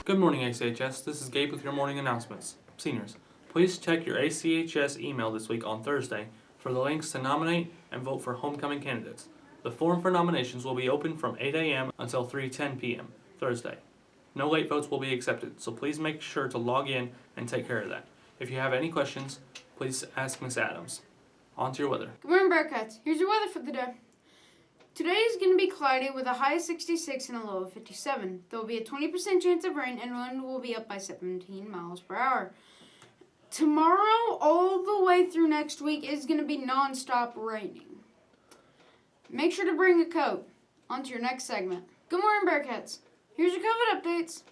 Good morning, ACHS. This is Gabe with your morning announcements. Seniors, please check your ACHS email this week on Thursday for the links to nominate and vote for homecoming candidates. The form for nominations will be open from 8 a.m. until 3:10 p.m. Thursday. No late votes will be accepted, so please make sure to log in and take care of that. If you have any questions, please ask Miss Adams. On to your weather. Good morning, Bearcats. Here's your weather for the day. Today is going to be cloudy with a high of 66 and a low of 57. There will be a 20% chance of rain and wind will be up by 17 miles per hour. Tomorrow, all the way through next week, is going to be non-stop raining. Make sure to bring a coat. On to your next segment. Good morning, Bearcats. Here's your COVID updates.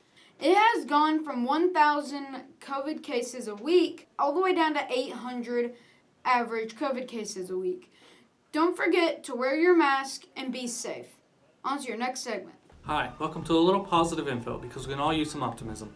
It has gone from 1,000 COVID cases a week all the way down to 800 average COVID cases a week. Don't forget to wear your mask and be safe. On to your next segment. Hi, welcome to a little positive info because we can all use some optimism.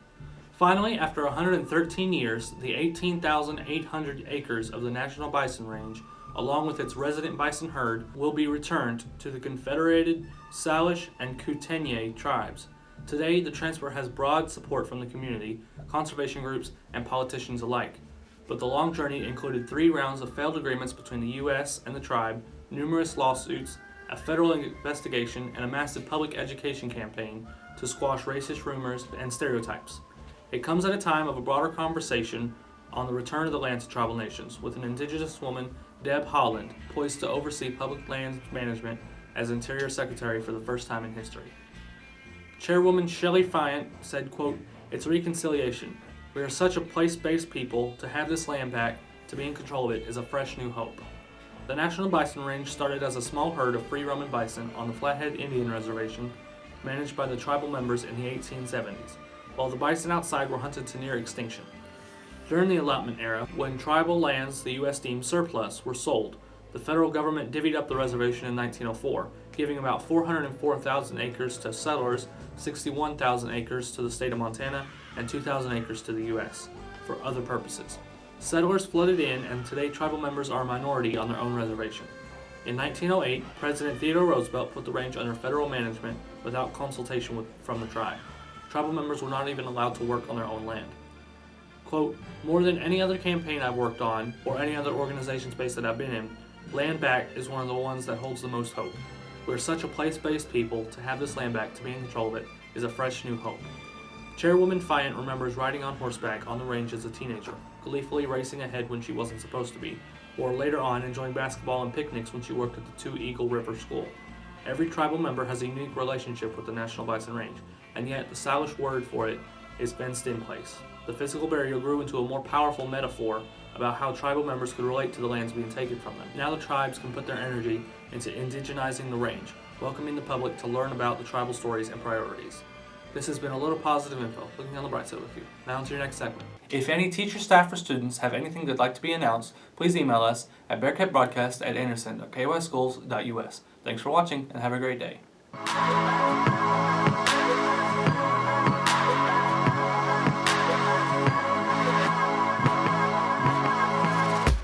Finally, after 113 years, the 18,800 acres of the National Bison Range, along with its resident bison herd, will be returned to the Confederated Salish and Kootenai tribes. Today, the transfer has broad support from the community, conservation groups, and politicians alike. But the long journey included 3 rounds of failed agreements between the U.S. and the tribe, numerous lawsuits, a federal investigation, and a massive public education campaign to squash racist rumors and stereotypes. It comes at a time of a broader conversation on the return of the land to tribal nations, with an indigenous woman, Deb Holland, poised to oversee public lands management as Interior Secretary for the first time in history. Chairwoman Shelley Fayant said, quote, "It's reconciliation. We are such a place-based people. To have this land back, to be in control of it, is a fresh new hope." The National Bison Range started as a small herd of free roaming bison on the Flathead Indian Reservation, managed by the tribal members in the 1870s, while the bison outside were hunted to near extinction. During the allotment era, when tribal lands the U.S. deemed surplus were sold, the federal government divvied up the reservation in 1904, giving about 404,000 acres to settlers, 61,000 acres to the state of Montana, and 2,000 acres to the U.S. for other purposes. Settlers flooded in, and today tribal members are a minority on their own reservation. In 1908, President Theodore Roosevelt put the range under federal management without consultation from the tribe. Tribal members were not even allowed to work on their own land. Quote, "More than any other campaign I've worked on, or any other organization space that I've been in, land back is one of the ones that holds the most hope. We're such a place-based people. To have this land back, to be in control of it, is a fresh new hope." Chairwoman Fayant remembers riding on horseback on the range as a teenager, gleefully racing ahead when she wasn't supposed to be, or later on enjoying basketball and picnics when she worked at the 2 Eagle River School. Every tribal member has a unique relationship with the National Bison Range, and yet the Salish word for it is fenced in place. The physical barrier grew into a more powerful metaphor about how tribal members could relate to the lands being taken from them. Now the tribes can put their energy into indigenizing the range, welcoming the public to learn about the tribal stories and priorities. This has been a little positive info, looking on the bright side with you. Now to your next segment. If any teachers, staff, or students have anything they'd like to be announced, please email us at bearcatbroadcast@anderson.kyschools.us. Thanks for watching and have a great day.